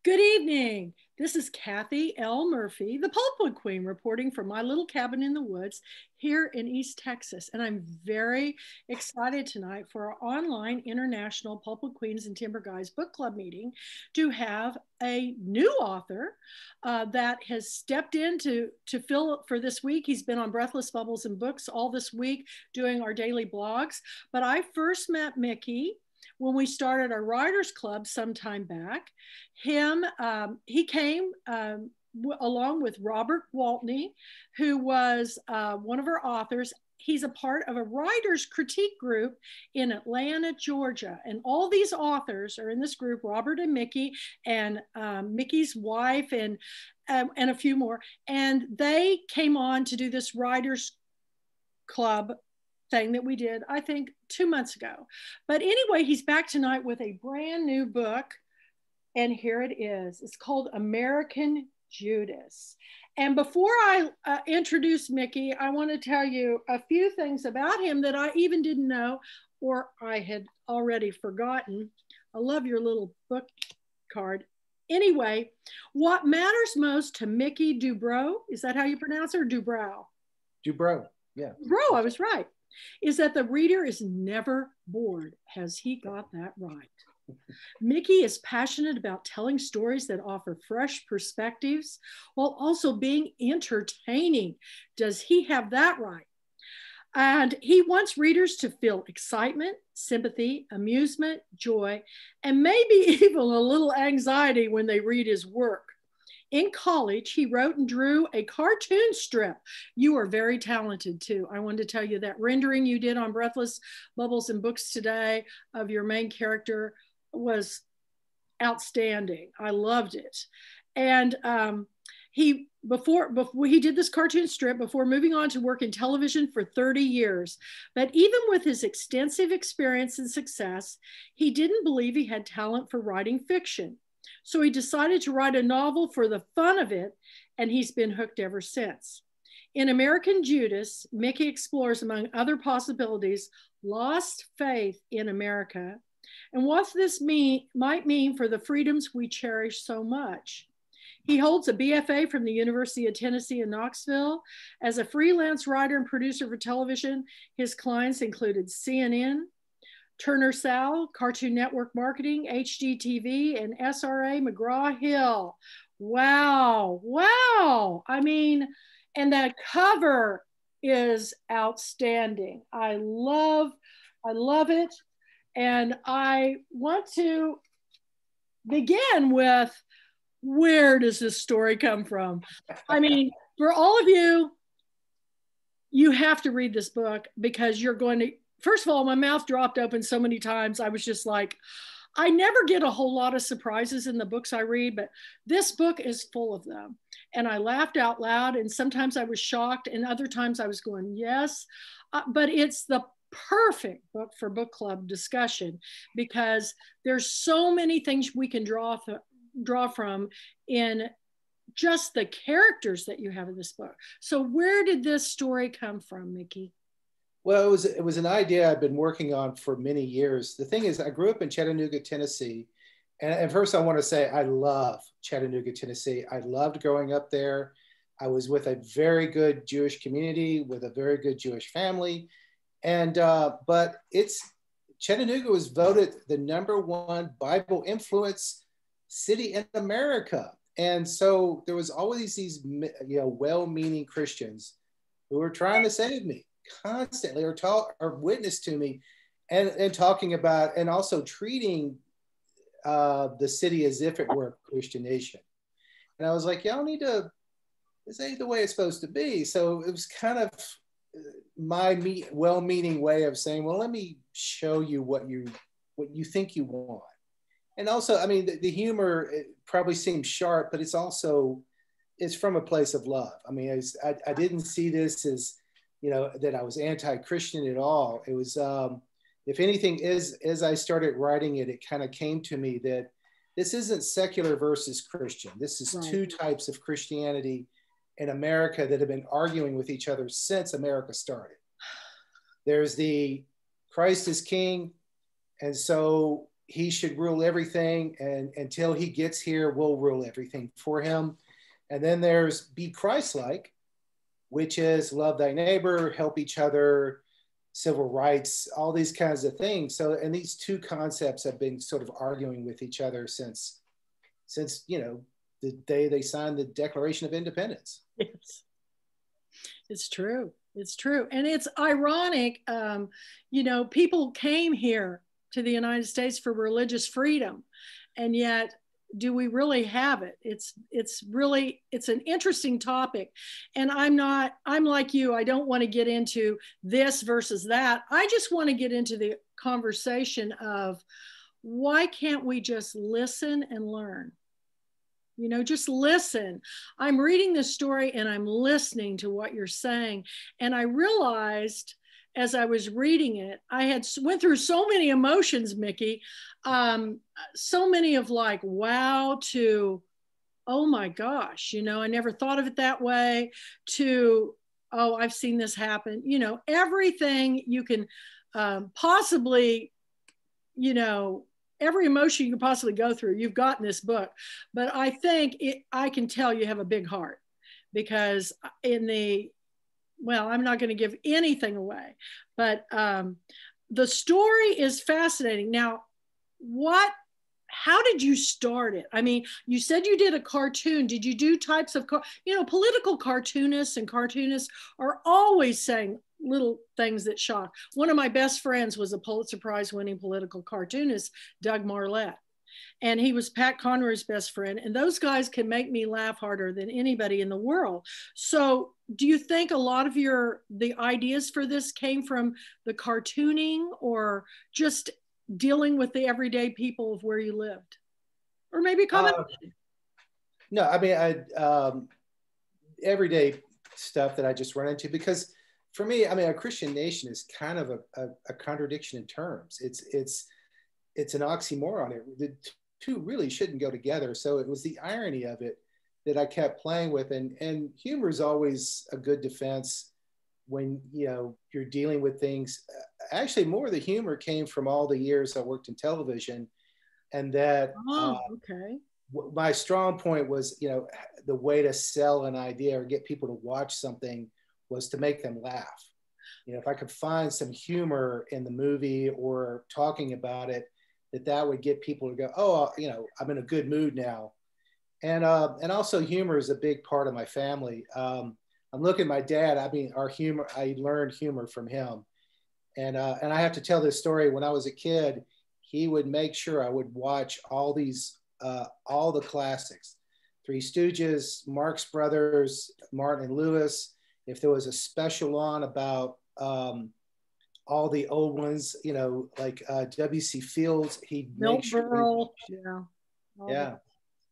Good evening. This is Kathy L. Murphy, the Pulpwood Queen, reporting from my little cabin in the woods here in East Texas. And I'm very excited tonight for our online International Pulpwood Queens and Timber Guys Book Club meeting to have a new author that has stepped in to fill for this week. He's been on Breathless Bubbles and Books all this week doing our daily blogs. But I first met Mickey when we started our writers club some time back. He came along with Robert Waltney, who was one of our authors. He's a part of a writers critique group in Atlanta, Georgia. And all these authors are in this group, Robert and Mickey, and Mickey's wife, and a few more. And they came on to do this writers club thing that we did, I think, 2 months ago. But anyway, he's back tonight with a brand new book. And here it is. It's called American Judas. And before I introduce Mickey, I want to tell you a few things about him that I even didn't know or I had already forgotten. I love your little book card. Anyway, what matters most to Mickey Dubrow, is that how you pronounce it, or Dubrow? Dubrow, yeah. Dubrow, I was right. Is that the reader is never bored. Has he got that right? Mickey is passionate about telling stories that offer fresh perspectives while also being entertaining. Does he have that right? And he wants readers to feel excitement, sympathy, amusement, joy, and maybe even a little anxiety when they read his work. In college, he wrote and drew a cartoon strip. You are very talented too. I wanted to tell you that rendering you did on Breathless Bubbles and Books today of your main character was outstanding. I loved it. And before he did this cartoon strip before moving on to work in television for 30 years. But even with his extensive experience and success, he didn't believe he had talent for writing fiction. So he decided to write a novel for the fun of it, and he's been hooked ever since. In American Judas, Mickey explores, among other possibilities, lost faith in America and what this might mean for the freedoms we cherish so much. He holds a BFA from the University of Tennessee in Knoxville. As a freelance writer and producer for television, his clients included CNN, Turner Sal, Cartoon Network Marketing, HGTV, and SRA McGraw-Hill. Wow, wow. I mean, and that cover is outstanding. I love it. And I want to begin with, where does this story come from? I mean, for all of you, you have to read this book because you're going to, first of all, my mouth dropped open so many times. I was just like, I never get a whole lot of surprises in the books I read, but this book is full of them. And I laughed out loud, and sometimes I was shocked, and other times I was going, yes. But it's the perfect book for book club discussion because there's so many things we can draw from in just the characters that you have in this book. So where did this story come from, Mickey? Well, it was an idea I've been working on for many years. The thing is, I grew up in Chattanooga, Tennessee. And first I want to say, I love Chattanooga, Tennessee. I loved growing up there. I was with a very good Jewish community, with a very good Jewish family. And, but Chattanooga was voted the #1 Bible influence city in America. And so there was always these, well-meaning Christians who were trying to save me constantly, or witness to me, and talking about, and also treating the city as if it were a Christian nation. And I was like, y'all need to, this ain't the way it's supposed to be. So it was kind of my well-meaning way of saying, well, let me show you what you think you want. And also, I mean, the humor, it probably seems sharp, but it's from a place of love. I mean, I didn't see this as, that I was anti-Christian at all. It was, if anything, as I started writing it, it kind of came to me that this isn't secular versus Christian. This is right. Two types of Christianity in America that have been arguing with each other since America started. There's the Christ is King, and so he should rule everything, and until he gets here, we'll rule everything for him. And then there's be Christ-like, which is love thy neighbor, help each other, civil rights, all these kinds of things. So, and these two concepts have been sort of arguing with each other since the day they signed the Declaration of Independence. Yes. It's true. It's true. And it's ironic, people came here to the United States for religious freedom, and yet do we really have it? It's an interesting topic. And I'm like you, I don't want to get into this versus that. I just want to get into the conversation of why can't we just listen and learn? Just listen. I'm reading this story and I'm listening to what you're saying. And I realized as I was reading it, I had went through so many emotions, Mickey, so many of like, wow, to, oh my gosh, I never thought of it that way, to, oh, I've seen this happen. Everything you can possibly, every emotion you can possibly go through, you've got in this book. But I think I can tell you have a big heart, because I'm not going to give anything away, but the story is fascinating. Now, how did you start it? I mean, you said you did a cartoon. Did you do types of, political cartoonists are always saying little things that shock. One of my best friends was a Pulitzer Prize winning political cartoonist, Doug Marlette. And he was Pat Conroy's best friend. And those guys can make me laugh harder than anybody in the world. So do you think a lot of the ideas for this came from the cartooning, or just dealing with the everyday people of where you lived? Or maybe comment? No, I mean, everyday stuff that I just run into, because for me, I mean, a Christian nation is kind of a contradiction in terms. It's an oxymoron. The two really shouldn't go together. So it was the irony of it that I kept playing with. And humor is always a good defense when you're dealing with things. Actually, more of the humor came from all the years I worked in television, and that okay. My strong point was, the way to sell an idea or get people to watch something was to make them laugh. If I could find some humor in the movie or talking about it, that would get people to go, oh, I'm in a good mood now. And also humor is a big part of my family. I'm looking at my dad. I mean, our humor, I learned humor from him. And I have to tell this story. When I was a kid, he would make sure I would watch all the classics, Three Stooges, Marx Brothers, Martin and Lewis. If there was a special on about all the old ones, like W.C. Fields, he'd make sure. Yeah.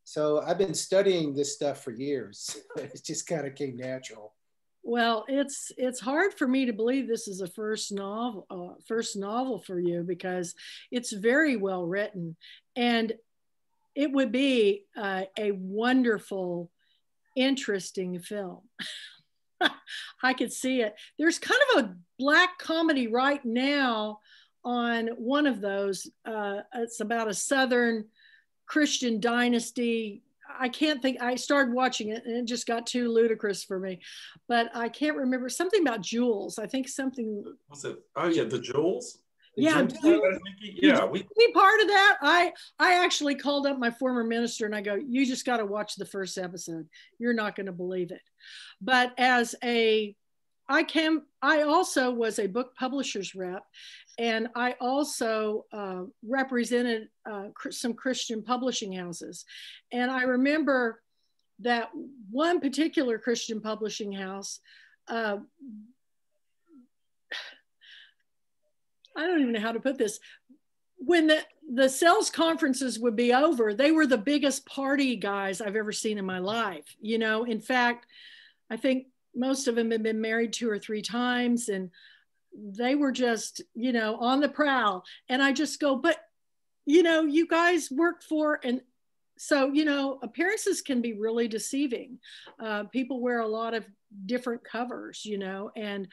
So I've been studying this stuff for years. It just kind of came natural. Well, it's hard for me to believe this is a first novel for you, because it's very well written, and it would be a wonderful, interesting film. I could see it. There's kind of a black comedy right now on one of those. It's about a Southern Christian dynasty. I can't think, I started watching it and it just got too ludicrous for me, but I can't remember. Something about jewels. I think something. Was it? Oh yeah, the jewels. Yeah, yeah, we be part of that. I actually called up my former minister and I go, you just got to watch the first episode. You're not going to believe it. But I also was a book publisher's rep, and I also represented some Christian publishing houses. And I remember that one particular Christian publishing house, I don't even know how to put this. When the sales conferences would be over, they were the biggest party guys I've ever seen in my life. In fact, I think most of them had been married 2 or 3 times, and they were just, on the prowl. And I just go, but, you guys work for, and so, appearances can be really deceiving. People wear a lot of different covers, and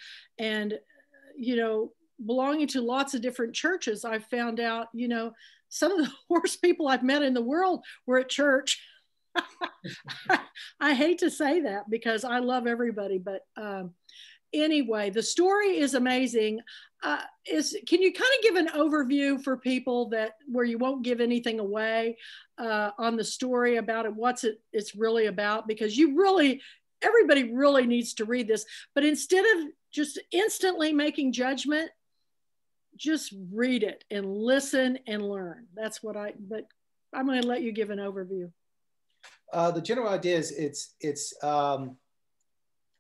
belonging to lots of different churches, I found out, some of the worst people I've met in the world were at church. I hate to say that because I love everybody, but anyway, the story is amazing. Can you kind of give an overview for people that where you won't give anything away on the story about it, it's really about? Because everybody really needs to read this, but instead of just instantly making judgment, just read it and listen and learn. But I'm going to let you give an overview. The general idea is it's a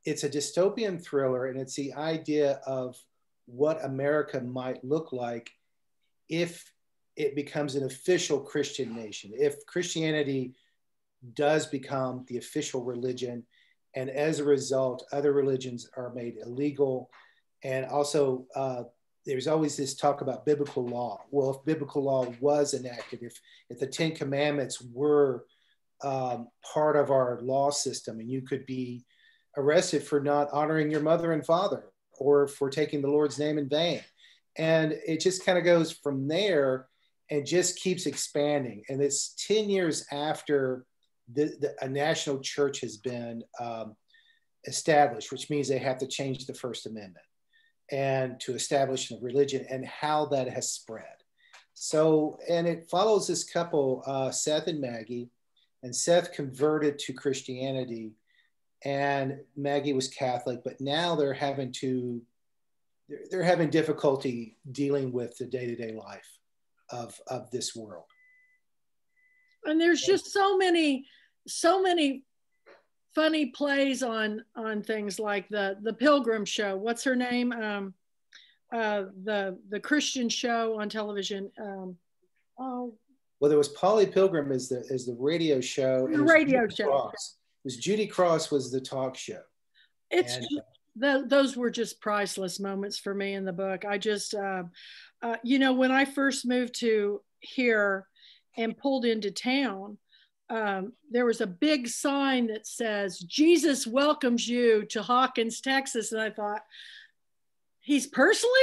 dystopian thriller, and it's the idea of what America might look like if it becomes an official Christian nation, if Christianity does become the official religion, and as a result, other religions are made illegal. And also, there's always this talk about biblical law. Well, if biblical law was enacted, if the 10 Commandments were part of our law system, and you could be arrested for not honoring your mother and father, or for taking the Lord's name in vain. And it just kind of goes from there and just keeps expanding. And it's 10 years after a national church has been established, which means they have to change the First Amendment and to establish a religion, and how that has spread. So, and it follows this couple, Seth and Maggie, and Seth converted to Christianity, and Maggie was Catholic, but now they're having difficulty dealing with the day-to-day life of this world. And there's just so many funny plays on things like the Pilgrim show. What's her name? The Christian show on television. Well, there was Polly Pilgrim as the radio show. The radio show. Judy Cross was the talk show. Those were just priceless moments for me in the book. I just, when I first moved to here and pulled into town, there was a big sign that says, "Jesus welcomes you to Hawkins, Texas." And I thought, he's personally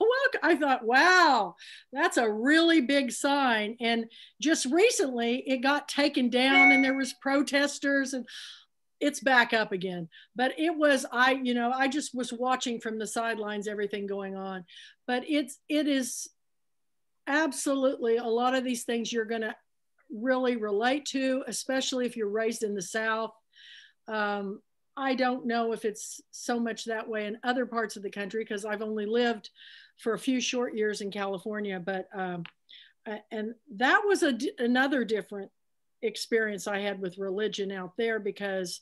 welcome. I thought, wow, that's a really big sign. And just recently it got taken down, and there was protesters, and it's back up again. But it was, I just was watching from the sidelines, everything going on. But it is absolutely a lot of these things you're going to really relate to, especially if you're raised in the South. I don't know if it's so much that way in other parts of the country, because I've only lived for a few short years in California, but and that was another different experience I had with religion out there, because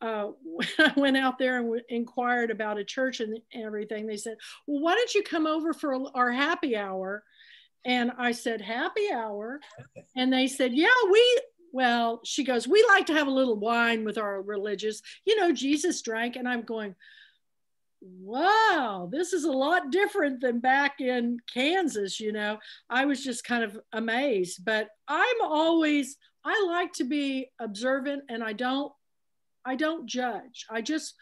when I went out there and inquired about a church and everything, they said, "Well, why don't you come over for our happy hour?" And I said, "Happy hour?" And they said, "Yeah, she goes, "We like to have a little wine with our religious, Jesus drank." And I'm going, wow, this is a lot different than back in Kansas. I was just kind of amazed. But I like to be observant, and I don't judge. I just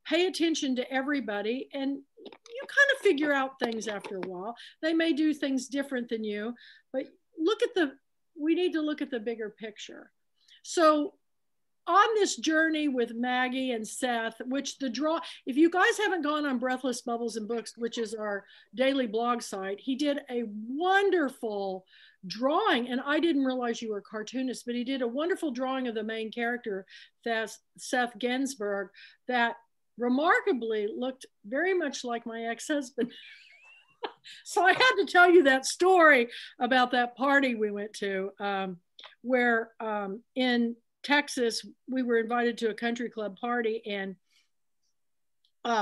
pay attention to everybody, and you kind of figure out things after a while. They may do things different than you, but we need to look at the bigger picture. So on this journey with Maggie and Seth, if you guys haven't gone on Breathless Bubbles and Books, which is our daily blog site, he did a wonderful drawing, and I didn't realize you were a cartoonist, but he did a wonderful drawing of the main character, Seth Ginsburg, that remarkably looked very much like my ex-husband. So I had to tell you that story about that party we went to, where in Texas, we were invited to a country club party, and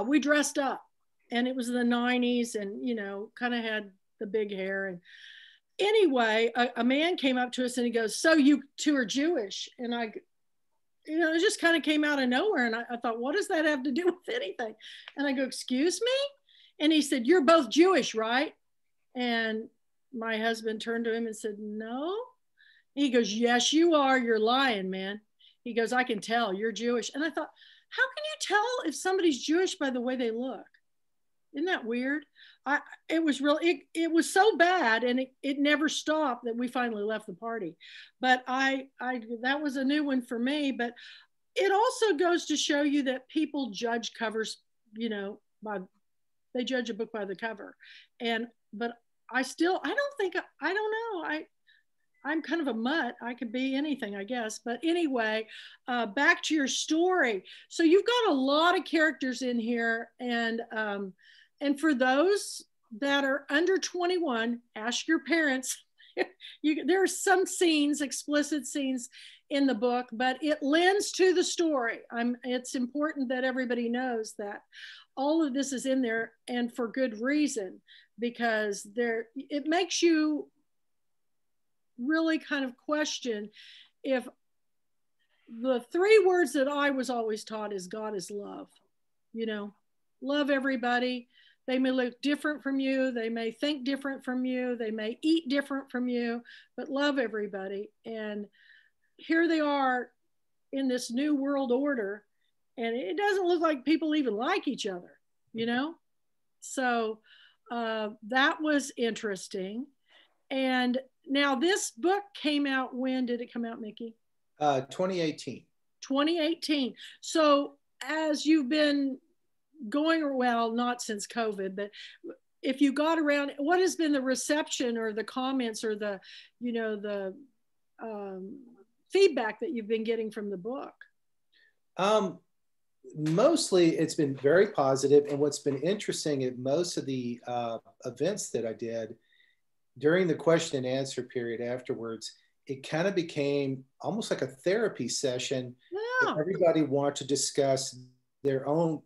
we dressed up, and it was the 90s, and, kind of had the big hair. And anyway, a man came up to us and he goes, "So you two are Jewish?" And it just kind of came out of nowhere. And I thought, what does that have to do with anything? And I go, "Excuse me?" And he said, "You're both Jewish, right?" And my husband turned to him and said, "No." He goes, "Yes, you are. You're lying, man." He goes, "I can tell you're Jewish." And I thought, how can you tell if somebody's Jewish by the way they look? Isn't that weird? it was really, it was so bad, and it never stopped that we finally left the party. But that was a new one for me. But it also goes to show you that people judge covers, they judge a book by the cover. But I don't know. I'm kind of a mutt. I could be anything, I guess. But anyway, back to your story. So you've got a lot of characters in here, and for those that are under 21, ask your parents. There are some scenes, explicit scenes in the book, but it lends to the story. It's important that everybody knows that all of this is in there, and for good reason, because it makes you really kind of question if the 3 words that I was always taught is God is love. Love everybody. They may look different from you. They may think different from you. They may eat different from you, but love everybody. And here they are in this new world order, and it doesn't look like people even like each other, So that was interesting. And now this book came out, when did it come out, Mickey? 2018. 2018. So as you've been going, well, not since COVID, but if you got around, what has been the reception or the comments or the feedback that you've been getting from the book? Mostly it's been very positive. And what's been interesting at most of the events that I did during the question and answer period afterwards, it kind of became almost like a therapy session. Yeah. Where everybody wanted to discuss their own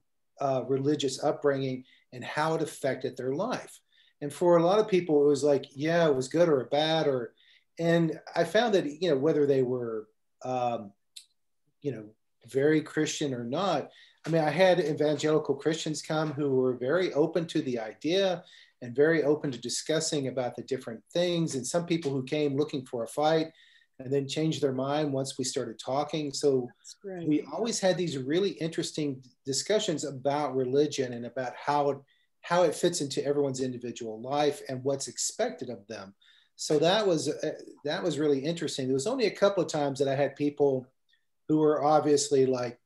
religious upbringing and how it affected their life. And for a lot of people, it was like, yeah, it was good or bad, and I found that, whether they were, very Christian or not. I mean, I had evangelical Christians come who were very open to the idea and very open to discussing about the different things. And some people who came looking for a fight and then changed their mind once we started talking. So we always had these really interesting discussions about religion and about how it fits into everyone's individual life and what's expected of them. So that was really interesting. There was only a couple of times that I had people who were obviously like,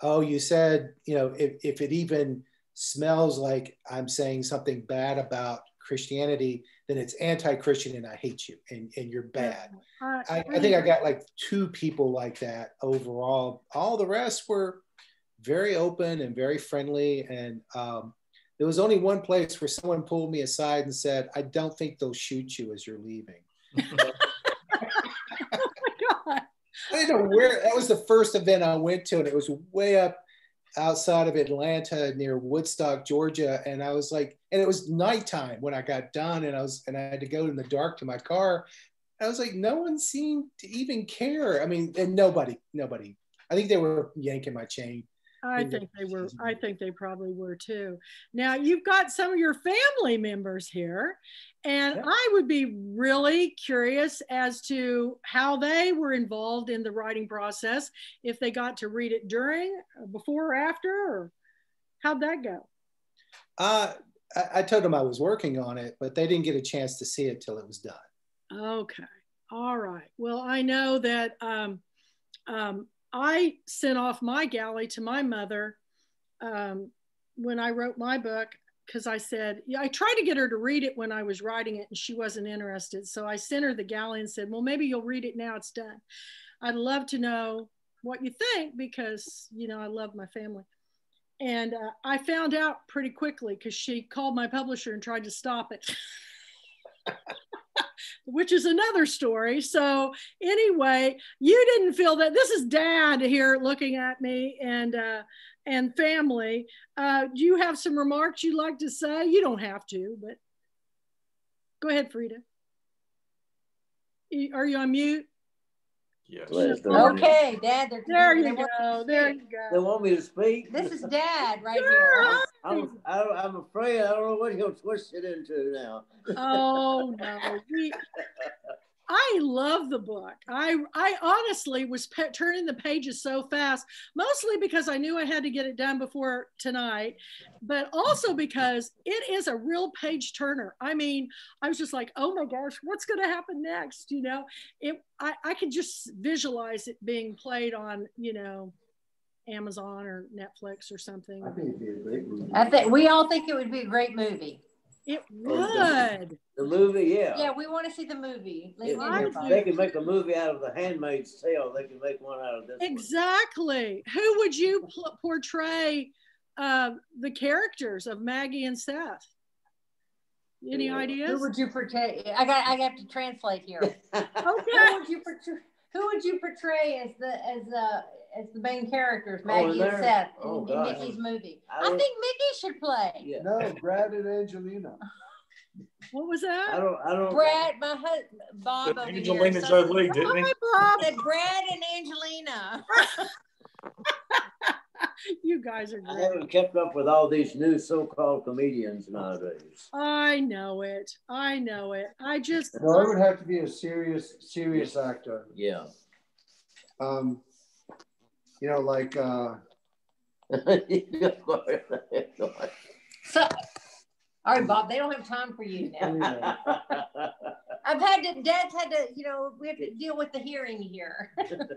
oh, you said, if it even smells like I'm saying something bad about Christianity, then it's anti-Christian and I hate you and you're bad. I think I got like 2 people like that overall. All the rest were very open and very friendly. And there was only one place where someone pulled me aside and said, I don't think they'll shoot you as you're leaving. I didn't know where. That was the first event I went to, and it was way up outside of Atlanta near Woodstock, Georgia. And I was like, and it was nighttime when I got done, and I had to go in the dark to my car. I was like, no one seemed to even care. I mean, and nobody. I think they were yanking my chain. I think they were. I think they probably were too. Now you've got some of your family members here, and I would be really curious as to how they were involved in the writing process, if they got to read it during, before, or after, or how'd that go? I told them I was working on it, but they didn't get a chance to see it till it was done. Okay. All right. Well, I know that I sent off my galley to my mother when I wrote my book, because I said, I tried to get her to read it when I was writing it and she wasn't interested. So I sent her the galley and said, well, maybe you'll read it now it's done. I'd love to know what you think, because, I love my family. And I found out pretty quickly because she called my publisher and tried to stop it. Which is another story. So anyway, you didn't feel that. This is Dad here looking at me, and family. Do you have some remarks you'd like to say? You don't have to, but go ahead, Frida. Are you on mute? Yes. Okay, Dad. There you go. There you go. They want me to speak. This is Dad right here. I'm afraid I don't know what he'll twist it into now. Oh no. I love the book. I honestly was turning the pages so fast, mostly because I knew I had to get it done before tonight, but also because it is a real page turner. I mean, I was just like, oh my gosh, what's going to happen next? You know, I could just visualize it being played on, you know, Amazon or Netflix or something. I think it'd be a great movie. We all think it would be a great movie. It would. The movie, yeah. Yeah, we want to see the movie. If they can make a movie out of The Handmaid's Tale, they can make one out of this. Exactly. One. Who would you portray the characters of Maggie and Seth? Any ideas? Who would you portray? I got to translate here. Okay. Who would you portray as the main characters, Maggie and Seth, in Mickey's movie? I think Mickey should play. Yeah. No, Brad and Angelina. What was that? I don't. Brad, my husband, Bob over Angelina here. Jolie, didn't he? Said Brad and Angelina. You guys are I great. haven't kept up with all these new so-called comedians nowadays. I know it. I just. No, it would have to be a serious actor. Yeah. You know, like. So, all right, Bob, they don't have time for you now. Dad's had to, you know, we have to deal with the hearing here.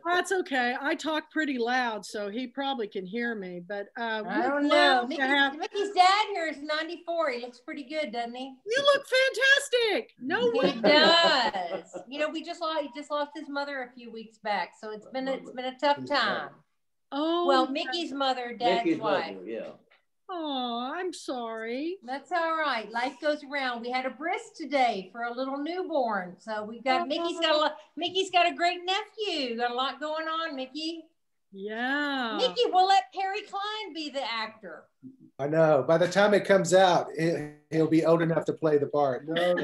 That's okay. I talk pretty loud, so he probably can hear me. But I don't know. Mickey's dad here is 94. He looks pretty good, doesn't he? You look fantastic. No way. He does. You know, he just lost his mother a few weeks back, so it's been a tough time. Oh. Well, Mickey's mother, Dad's wife. Mother, yeah. Oh, I'm sorry. That's all right. Life goes around. We had a bris today for a little newborn. So we got Mickey's got a great nephew. Got a lot going on, Mickey. Yeah. Mickey, we'll let Perry Klein be the actor. I know. By the time it comes out, he'll be old enough to play the part. No.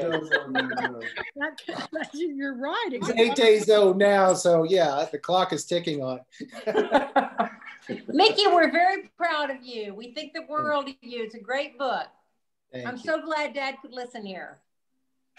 You're right. He's 8 days old now, so yeah, the clock is ticking on. Mickey, we're very proud of you. We think the world of you. It's a great book. I'm so glad Dad could listen here.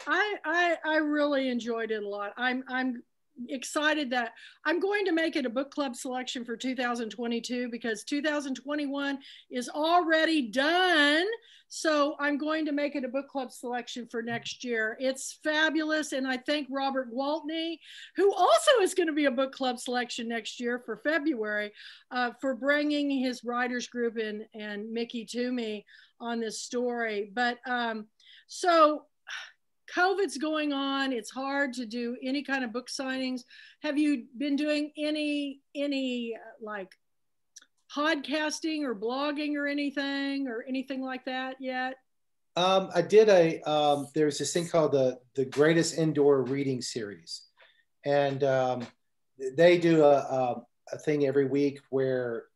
I really enjoyed it a lot. I'm excited that I'm going to make it a book club selection for 2022 because 2021 is already done. So I'm going to make it a book club selection for next year. It's fabulous. And I thank Robert Waltney, who also is going to be a book club selection next year for February, for bringing his writers group and Mickey to me on this story. But so COVID's going on. It's hard to do any kind of book signings. Have you been doing any like podcasting or blogging or anything like that yet? I did there's this thing called the Greatest Indoor Reading Series. And they do a thing every week where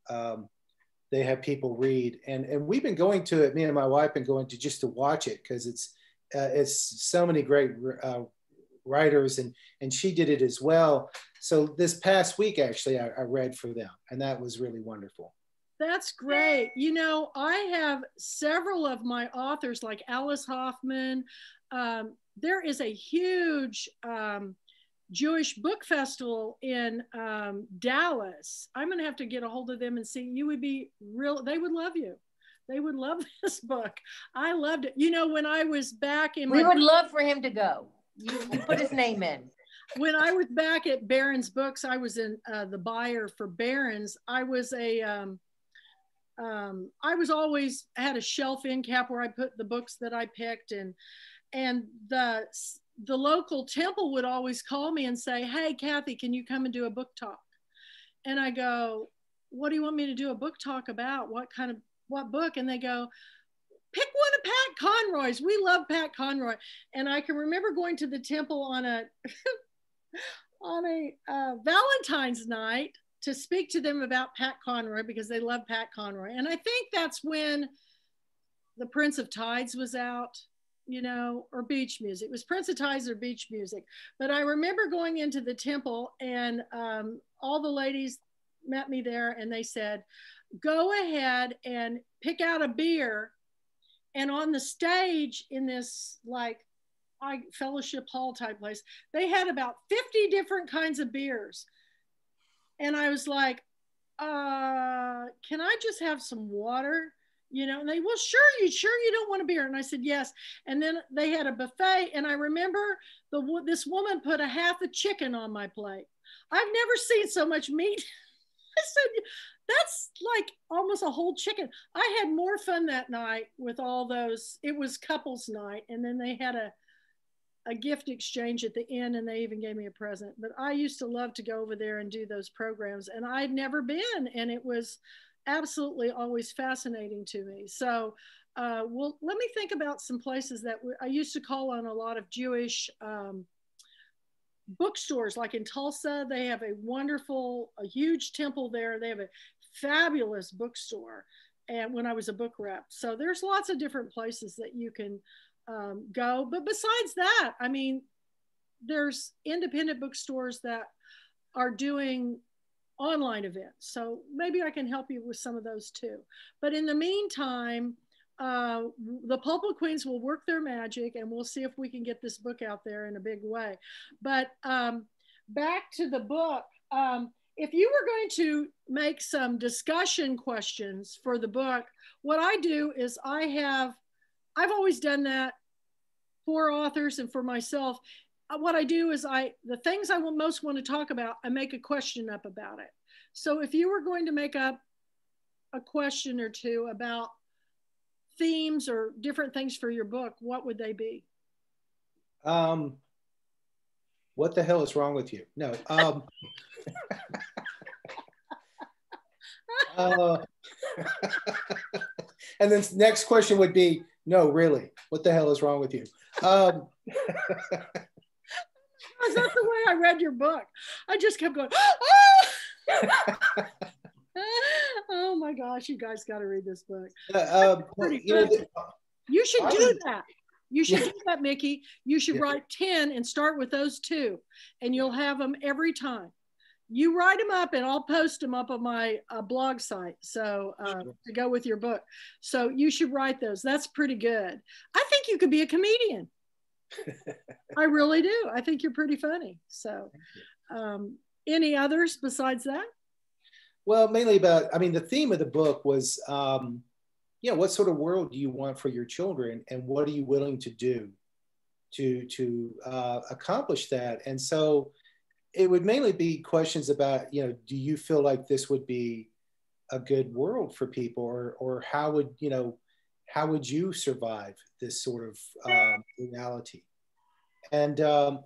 they have people read. And we've been going to it, me and my wife been going to just to watch it because it's so many great writers and she did it as well. So this past week, actually, I read for them and that was really wonderful. That's great. You know, I have several of my authors like Alice Hoffman. There is a huge Jewish book festival in Dallas. I'm going to have to get a hold of them and see. You would be real. They would love you. They would love this book. I loved it. You know, when I was back in we would love for him to go. You put his name in. When I was back at Barron's Books, I was in the buyer for Barron's. I was always had a shelf end cap where I put the books that I picked, and the local temple would always call me and say, "Hey, Kathy, can you come and do a book talk?" And I go, "What do you want me to do a book talk about? What book?" And they go, "Pick one of Pat Conroy's. We love Pat Conroy." And I can remember going to the temple on a Valentine's night to speak to them about Pat Conroy because they love Pat Conroy. And I think that's when The Prince of Tides was out, you know, or Beach Music. It was Prince of Tides or Beach Music. But I remember going into the temple and all the ladies met me there and they said, "Go ahead and pick out a beer." And on the stage in this like fellowship hall type place. They had about 50 different kinds of beers. And I was like, can I just have some water? You know, and they, well, sure you don't want a beer. And I said, yes. And then they had a buffet. And I remember this woman put a half a chicken on my plate. I've never seen so much meat. I said, that's like almost a whole chicken. I had more fun that night with all those. It was couples night. And then they had a gift exchange at the end, and they even gave me a present. But I used to love to go over there and do those programs, and I'd never been, and it was absolutely always fascinating to me. So well, let me think about some places that I used to call on a lot of Jewish bookstores. Like in Tulsa, they have a huge temple there. They have a fabulous bookstore, and when I was a book rep. So there's lots of different places that you can go. But besides that, I mean, there's independent bookstores that are doing online events. So maybe I can help you with some of those too. But in the meantime, the Pulpit Queens will work their magic, and we'll see if we can get this book out there in a big way. But back to the book, if you were going to make some discussion questions for the book, what I do is I've always done that for authors and for myself. What I do is the things I most want to talk about, I make a question up about it. So if you were going to make up a question or two about themes or different things for your book, what would they be? What the hell is wrong with you? No. And then next question would be, no, really, what the hell is wrong with you? That's the way I read your book. I just kept going, oh! Oh my gosh, you guys got to read this book. You should do that. You should do that, Mickey. You should write 10 and start with those 2, and you'll have them every time. You write them up, and I'll post them up on my blog site. So to go with your book. So you should write those. That's pretty good. I think you could be a comedian. I really do. I think you're pretty funny. So any others besides that? Well, mainly about, I mean, the theme of the book was, what sort of world do you want for your children, and what are you willing to do to accomplish that? And so it would mainly be questions about, do you feel like this would be a good world for people, or how would you survive this sort of reality? And one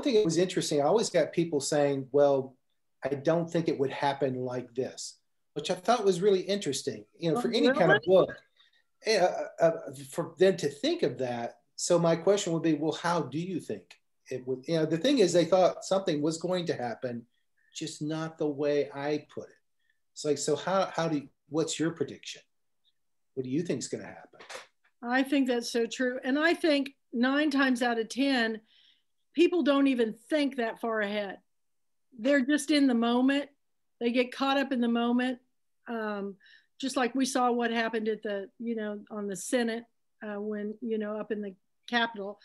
thing that was interesting, I always got people saying, well, I don't think it would happen like this, which I thought was really interesting, for any kind of book, for them to think of that. So my question would be, well, how do you think it would? The thing is, they thought something was going to happen, just not the way I put it. It's like, so what's your prediction? What do you think is going to happen? I think that's so true. And I think 9 times out of 10, people don't even think that far ahead. They're just in the moment. They get caught up in the moment. Just like we saw what happened at on the Senate when, up in the Capitol.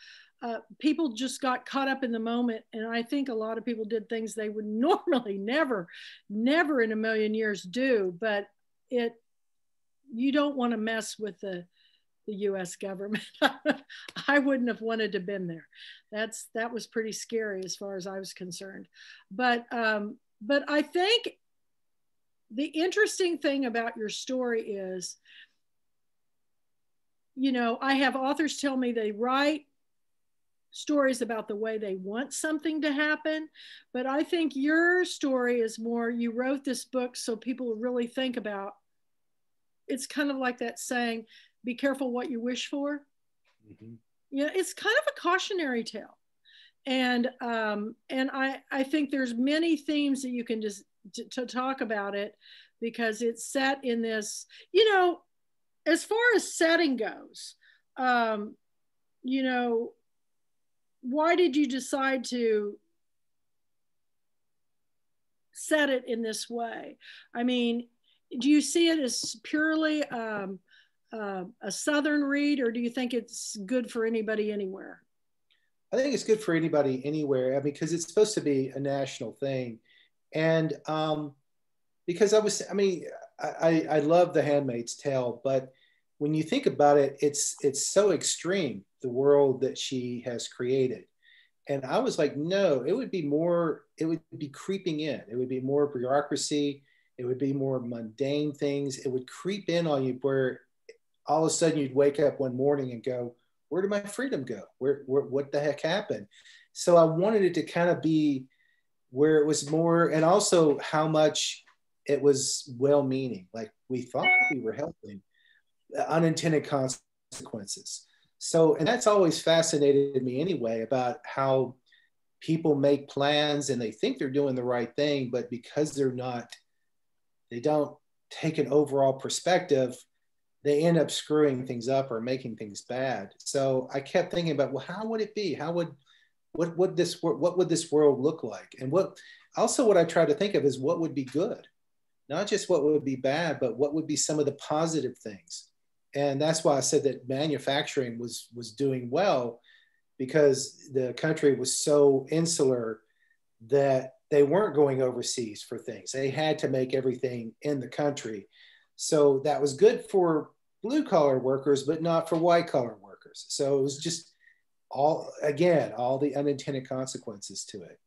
People just got caught up in the moment. And I think a lot of people did things they would normally never in a million years do. But you don't want to mess with the US government. I wouldn't have wanted to have been there. That was pretty scary as far as I was concerned. But I think the interesting thing about your story is, I have authors tell me they write stories about the way they want something to happen. But I think your story is more, you wrote this book so people really think about, it's kind of like that saying, be careful what you wish for. Mm-hmm. It's kind of a cautionary tale. And I think there's many themes that you can just to talk about it, because it's set in this, as far as setting goes, why did you decide to set it in this way? I mean, do you see it as purely a Southern read, or do you think it's good for anybody anywhere? I think it's good for anybody anywhere. I mean, because it's supposed to be a national thing. And because I love The Handmaid's Tale, but when you think about it, it's so extreme, the world that she has created. And I was like, no, it would be creeping in. It would be more bureaucracy. It would be more mundane things. It would creep in on you where all of a sudden you'd wake up one morning and go, where did my freedom go? What the heck happened? So I wanted it to kind of be where it was more, and also how much it was well-meaning. Like we thought we were helping, unintended consequences. So, and that's always fascinated me anyway, about how people make plans and they think they're doing the right thing, but because they don't take an overall perspective, they end up screwing things up or making things bad. So I kept thinking about, well, how would it be? What would this world look like? And what I try to think of is what would be good, not just what would be bad, but what would be some of the positive things. And that's why I said that manufacturing was doing well, because the country was so insular that they weren't going overseas for things. They had to make everything in the country. So that was good for blue collar workers, but not for white collar workers. So it was just all the unintended consequences to it.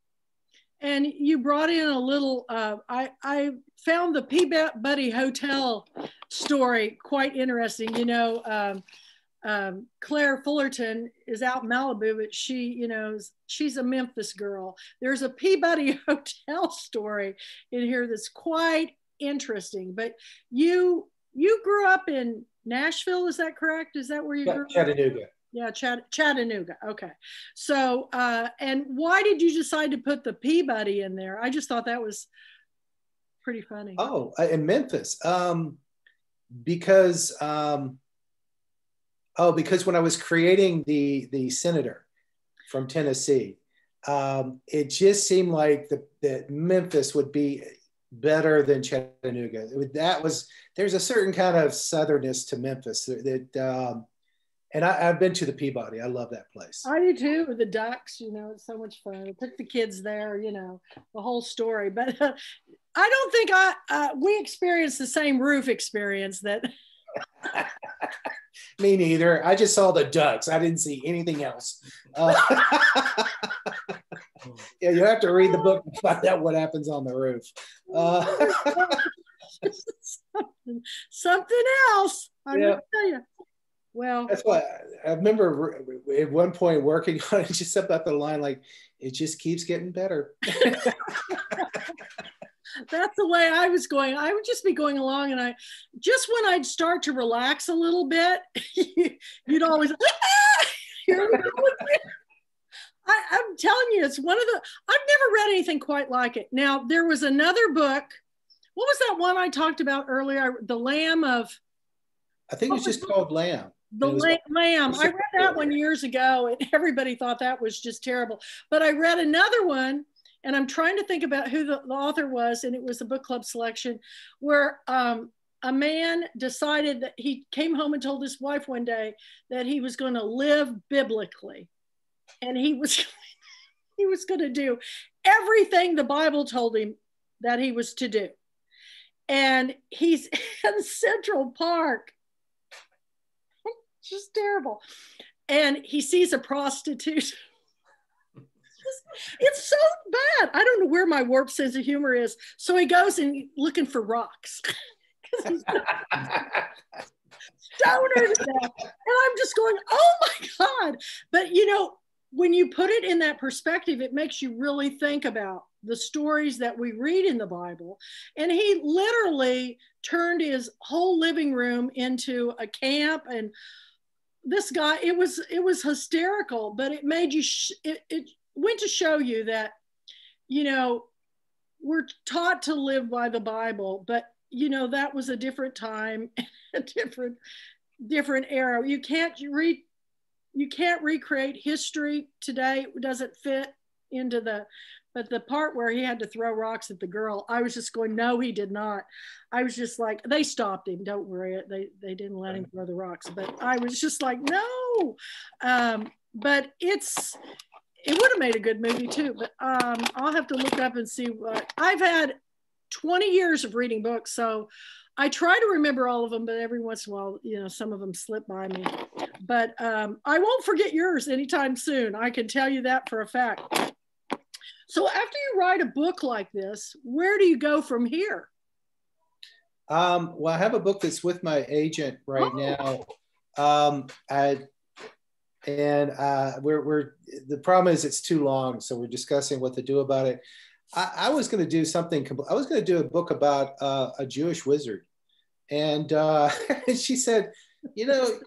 And you brought in a little, I found the Peabody Hotel story quite interesting. Claire Fullerton is out in Malibu, but she's a Memphis girl. There's a Peabody Hotel story in here that's quite interesting. But you grew up in Nashville, is that correct? Is that where you grew up? Chattanooga. Yeah, Chattanooga. Okay. So, and why did you decide to put the Peabody in there? I just thought that was pretty funny. Oh, in Memphis. Because when I was creating the senator from Tennessee, it just seemed like that Memphis would be better than Chattanooga. There's a certain kind of southernness to Memphis that. And I've been to the Peabody. I love that place. I do too, with the ducks, it's so much fun. I took the kids there, the whole story. But I don't think we experienced the same roof experience that. Me neither. I just saw the ducks. I didn't see anything else. Yeah, you have to read the book to find out what happens on the roof. Something else. I'm going to tell you. Well, that's why I remember at one point working on it, just about the line, like, it just keeps getting better. That's the way I was going. I would just be going along, and when I'd start to relax a little bit, you'd always, I'm telling you, it's one of I've never read anything quite like it. Now, there was another book. What was that one I talked about earlier? The Lamb of. I think it was just called Lamb. The Lamb. I read that one years ago, and everybody thought that was just terrible. But I read another one, and I'm trying to think about who the author was, and it was a book club selection, where a man decided that he came home and told his wife one day that he was going to live biblically, and he was going to do everything the Bible told him that he was to do. And he's in Central Park. Just terrible. And he sees a prostitute. It's so bad. I don't know where my warped sense of humor is. So he goes and looking for rocks. He's stoner to death. And I'm just going, oh my God. But when you put it in that perspective, it makes you really think about the stories that we read in the Bible. And he literally turned his whole living room into a camp. And this guy, it was hysterical, but it made you, it went to show you that, we're taught to live by the Bible, but that was a different time, a different era. You can't recreate history today. It doesn't fit into but the part where he had to throw rocks at the girl, I was just going, no, he did not. I was just like, they stopped him. Don't worry. They didn't let him throw the rocks. But I was just like, no. But it's it would have made a good movie too, but I'll have to look up and see what I've had 20 years of reading books. So I try to remember all of them, but every once in a while, you know, some of them slip by me. But I won't forget yours anytime soon. I can tell you that for a fact. So after you write a book like this, where do you go from here? Well, I have a book that's with my agent right now. We're the problem is it's too long, so we're discussing what to do about it. I was going to do something. I was going to do a book about a Jewish wizard, and she said, you know,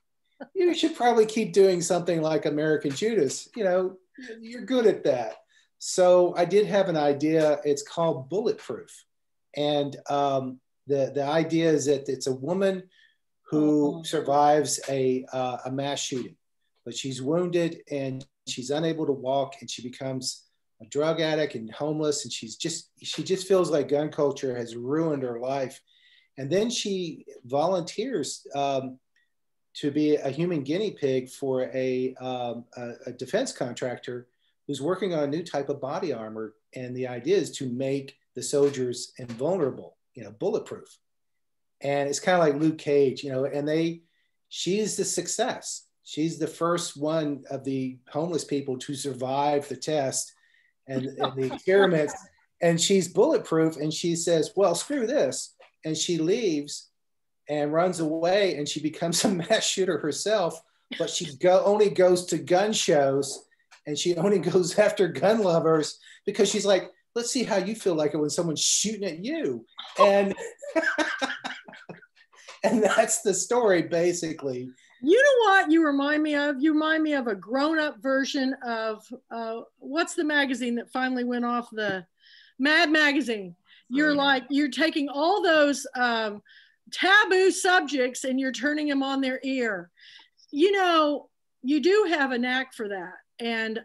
you should probably keep doing something like American Judas. You know, you're good at that. So I did have an idea. It's called Bulletproof, and the idea is that it's a woman who survives a mass shooting, but she's wounded and she's unable to walk, and she becomes a drug addict and homeless, and she just feels like gun culture has ruined her life. And then she volunteers to be a human guinea pig for a defense contractor who's working on a new type of body armor. And the idea is to make the soldiers invulnerable, you know, bulletproof. And it's kind of like Luke Cage, you know, and she's the success. She's the first one of the homeless people to survive the test and the experiments. And she's bulletproof. And she says, well, screw this. And she leaves and runs away, and she becomes a mass shooter herself, but she only goes to gun shows, and she only goes after gun lovers because she's like, let's see how you feel like it when someone's shooting at you. And and that's the story, basically. You know what you remind me of? You remind me of a grown-up version of, what's the magazine that finally went off, the Mad Magazine? You're taking all those taboo subjects and you're turning them on their ear. You know, you do have a knack for that. And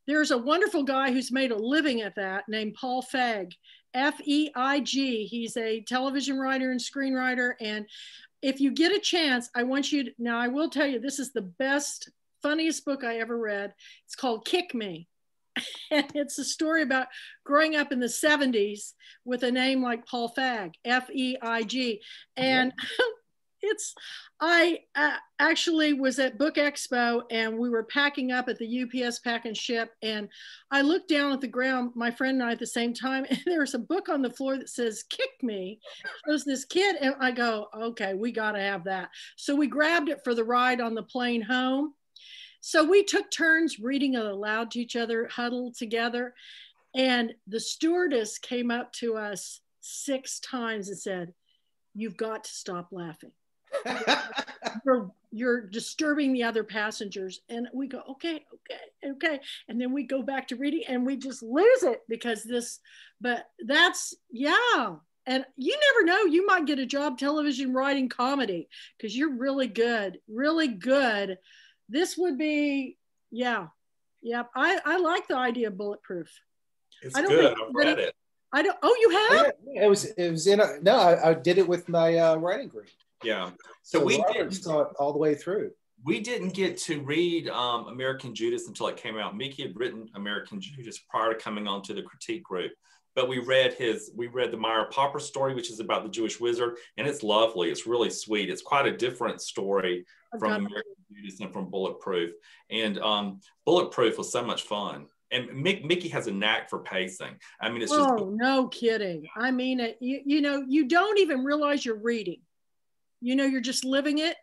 there's a wonderful guy who's made a living at that named Paul Feig, F-E-I-G. He's a television writer and screenwriter. And if you get a chance, I want you to, now I will tell you, this is the best, funniest book I ever read. It's called Kick Me. And it's a story about growing up in the 70s with a name like Paul Feig, F-E-I-G. And I actually was at Book Expo, and we were packing up at the UPS Pack and Ship, and I looked down at the ground, my friend and I at the same time, and there's a book on the floor that says Kick Me. It was this kid, and I go, okay, we got to have that. So we grabbed it for the ride on the plane home. So we took turns reading it aloud to each other, huddled together, and the stewardess came up to us 6 times and said, you've got to stop laughing. You're disturbing the other passengers. And we go, okay. And then we go back to reading and we just lose it because but that's, yeah. And you never know, you might get a job television writing comedy because you're really good. This would be, yeah. I like the idea of Bulletproof. It's good. I've read it. I don't. Oh, you have? Yeah, it was in. I did it with my writing group. Yeah. So we saw it all the way through. We didn't get to read American Judas until it came out. Mickey had written American Judas prior to coming on to the critique group. But we read the Meyer Popper story, which is about the Jewish wizard, and it's lovely. It's really sweet. It's quite a different story from American Judas and from Bulletproof. And Bulletproof was so much fun. And Mickey has a knack for pacing. I mean, it's just. Oh, no kidding. I mean, you know, you don't even realize you're reading. You know, you're just living it,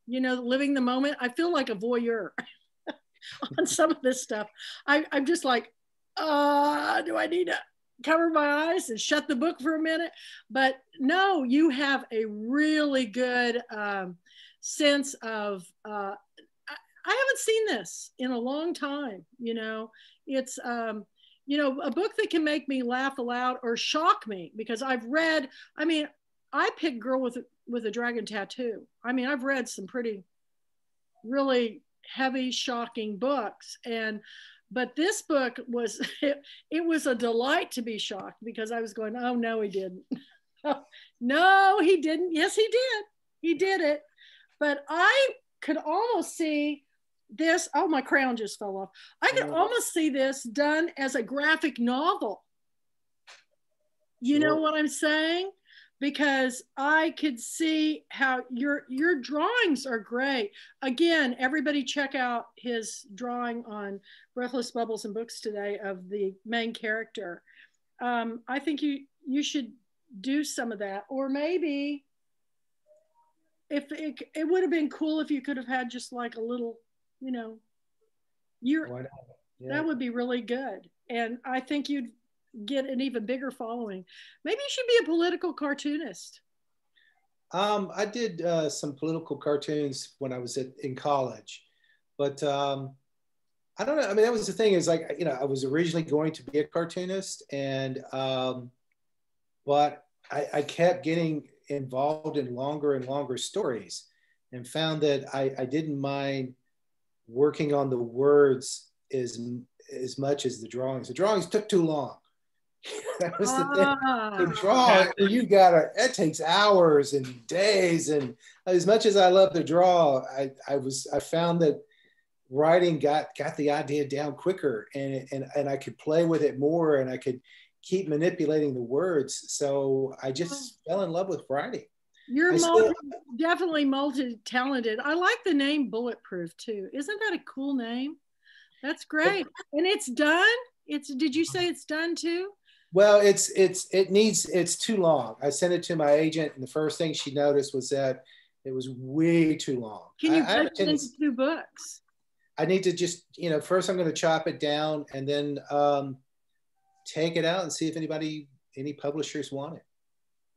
you know, living the moment. I feel like a voyeur on some of this stuff. I'm just like, do I need to cover my eyes and shut the book for a minute? But no, you have a really good sense of, I haven't seen this in a long time. You know, it's, you know, a book that can make me laugh aloud or shock me because I've read, I mean, I picked Girl with a Dragon Tattoo. I mean, I've read some pretty, really heavy, shocking books. But this book was, it was a delight to be shocked because I was going, oh, no, he didn't. No, he didn't. Yes, he did. He did it. But I could almost see this, oh, my crown just fell off. I could almost see this done as a graphic novel. You know what I'm saying? Because I could see how your drawings are great. Again, everybody check out his drawing on Breathless Bubbles and Books today of the main character. I think you should do some of that, or maybe if it would have been cool if you could have had just like a little, you know, that would be really good. And I think you'd get an even bigger following. Maybe you should be a political cartoonist. I did some political cartoons when I was in college, but I don't know. I mean, that was the thing, is like, you know, I was originally going to be a cartoonist, and but I kept getting involved in longer and longer stories, and found that I didn't mind working on the words as much as the drawings. The drawings took too long. That was the thing. To draw, it takes hours and days. And as much as I love to draw, I found that writing got the idea down quicker, and I could play with it more, and I could keep manipulating the words. So I just fell in love with writing. You're definitely multi-talented. I like the name Bulletproof too. Isn't that a cool name? That's great. And it's done? Did you say it's done too? Well, it's too long. I sent it to my agent, and the first thing she noticed was that it was way too long. Can you break it into 2 books? I need to just, you know, first I'm going to chop it down, and then take it out and see if any publishers want it.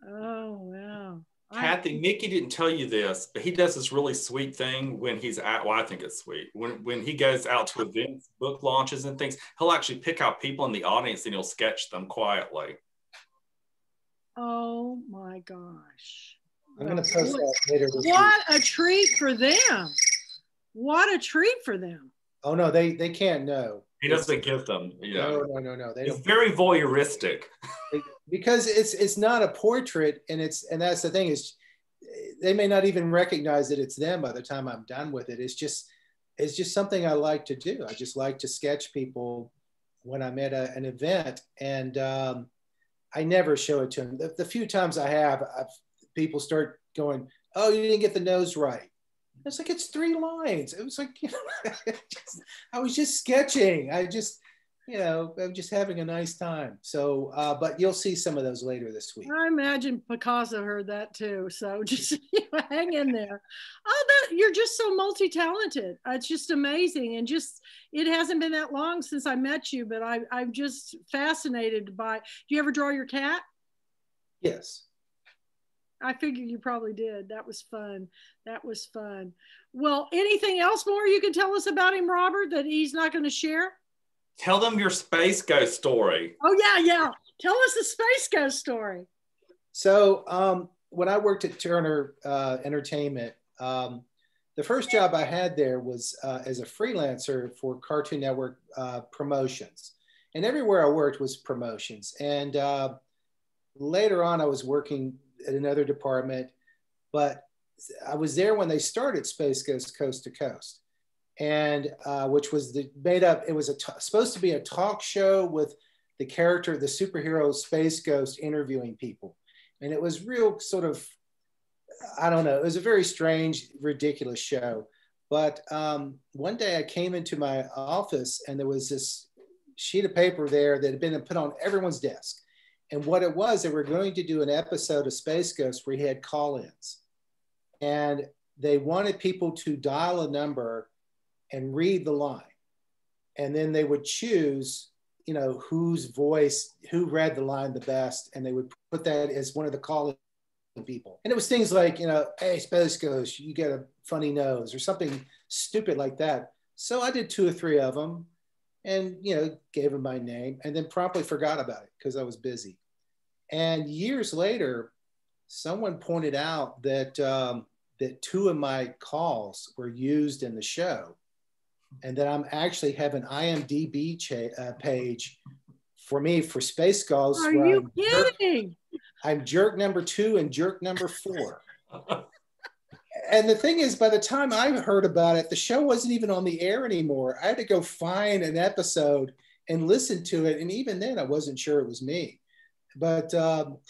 Oh, wow. Kathy, Mickey didn't tell you this, but he does this really sweet thing when he's at, well, I think it's sweet. When he goes out to events, book launches and things, he'll actually pick out people in the audience and he'll sketch them quietly. Oh my gosh. I'm going to post that later this week. What a treat for them. What a treat for them. Oh no, they can't know. He doesn't give them. Yeah. No. He's very voyeuristic. Because it's not a portrait, and that's the thing, is they may not even recognize that it's them by the time I'm done with it. It's just something I like to do. I just like to sketch people when I'm at an event, and I never show it to them. The few times I have, people start going, "Oh, you didn't get the nose right." It's like, it's 3 lines. It was like, you know, I was just sketching. I'm just having a nice time. So, but you'll see some of those later this week. I imagine Picasso heard that too. So just hang in there. You're just so multi-talented. It's just amazing. And it hasn't been that long since I met you, but I'm just fascinated by, do you ever draw your cat? Yes. I figured you probably did. That was fun. Well, anything else more you can tell us about him, Robert, that he's not going to share? Tell them your Space Ghost story. Oh, yeah. Tell us the Space Ghost story. So when I worked at Turner Entertainment, the first job I had there was as a freelancer for Cartoon Network promotions. And everywhere I worked was promotions. And later on, I was working at another department, but I was there when they started Space Ghost Coast to Coast, and which was it was supposed to be a talk show with the character, the superhero Space Ghost, interviewing people. And it was real sort of, I don't know, it was a very strange, ridiculous show. But one day I came into my office and there was this sheet of paper there that had been put on everyone's desk. And what it was, they were going to do an episode of Space Ghost where he had call-ins. And they wanted people to dial a number and read the line. And then they would choose, you know, who read the line the best. And they would put that as one of the call-in people. And it was things like, you know, "Hey, Space Ghost, you get a funny nose," or something stupid like that. So I did 2 or 3 of them, and, you know, gave him my name, and then promptly forgot about it because I was busy. And years later, someone pointed out that that 2 of my calls were used in the show, and that I'm actually have an IMDb page for me for Space Ghost. Are you kidding? I'm jerk number 2 and jerk number 4. And the thing is, by the time I heard about it, the show wasn't even on the air anymore. I had to go find an episode and listen to it. And even then, I wasn't sure it was me. But Oh,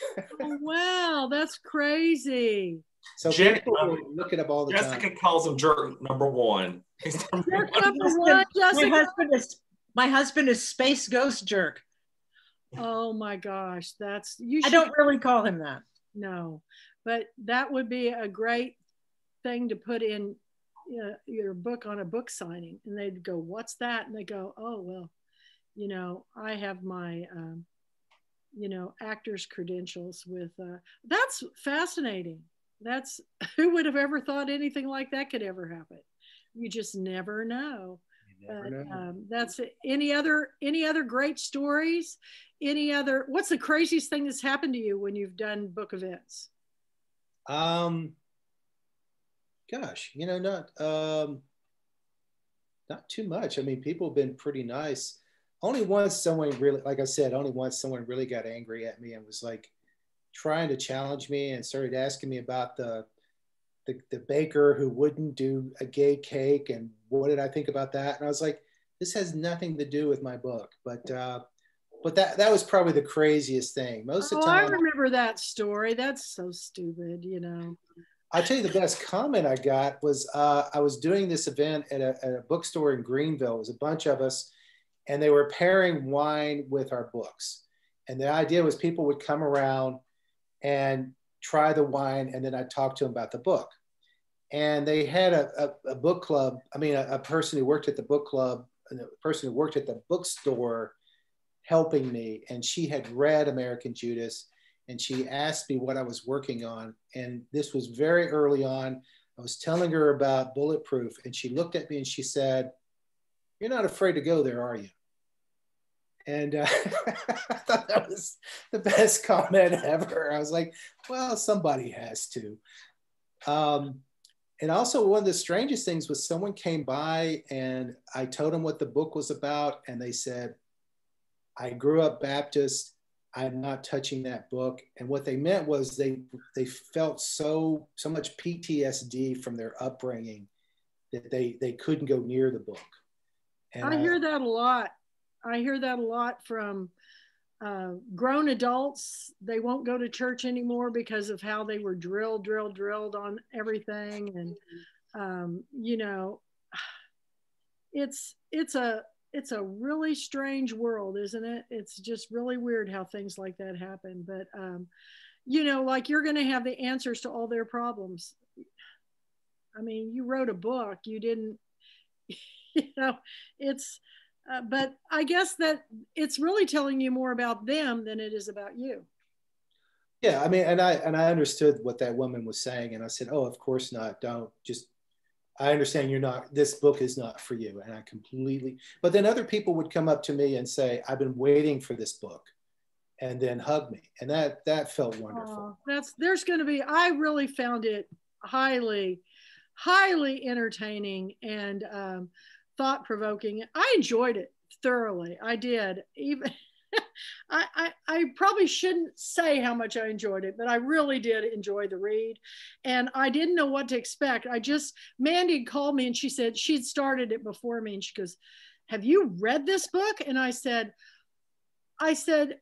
wow, that's crazy. so Jen- people look it up all the Jessica time. calls him jerk number one. He's number Jerk one. number one, Jessica. My husband is Space Ghost Jerk. Oh my gosh, that's I don't really call him that. No, but that would be a great thing to put in your book on a book signing, and they'd go, "What's that?" And they go, "Oh well, you know, I have my actor's credentials with." That's fascinating. That's who would have ever thought anything like that could ever happen. You just never know. That's any other great stories, what's the craziest thing that's happened to you when you've done book events? Gosh, not too much. I mean, people have been pretty nice. Only once someone really, like I said, someone really got angry at me and was like trying to challenge me and started asking me about the baker who wouldn't do a gay cake and what did I think about that? And I was like, this has nothing to do with my book. But that was probably the craziest thing. Most of the time, I remember that story. That's so stupid, I'll tell you the best comment I got was I was doing this event at a bookstore in Greenville. It was a bunch of us, and they were pairing wine with our books. And the idea was people would come around and try the wine, and then I'd talk to them about the book. And they had a book club. I mean, a person who worked at the book club, and a person who worked at the bookstore helping me. And she had read American Judas, and she asked me what I was working on. And this was very early on. I was telling her about Bulletproof, and she looked at me and she said, "You're not afraid to go there, are you?" And I thought that was the best comment ever. I was like, well, somebody has to. And also one of the strangest things was someone came by and I told them what the book was about. And they said, "I grew up Baptist. I'm not touching that book." And what they meant was they felt so much PTSD from their upbringing that they couldn't go near the book. And I hear that a lot. I hear that a lot from grown adults. They won't go to church anymore because of how they were drilled on everything. And, it's a really strange world, isn't it? It's just really weird how things like that happen. But, like you're going to have the answers to all their problems. I mean, you wrote a book, you didn't, it's, but I guess that it's really telling you more about them than it is about you. Yeah, I mean, and I understood what that woman was saying, and I said, "Oh, of course not. Don't just." I understand you're not. This book is not for you, and I completely. But then other people would come up to me and say, "I've been waiting for this book," and then hug me, and that felt wonderful. There's going to be. I really found it highly entertaining and thought-provoking. I enjoyed it thoroughly. I did. Even I probably shouldn't say how much I enjoyed it, but I really did enjoy the read. And I didn't know what to expect. Mandy called me and she said she'd started it before me. And she goes, "Have you read this book?" And I said,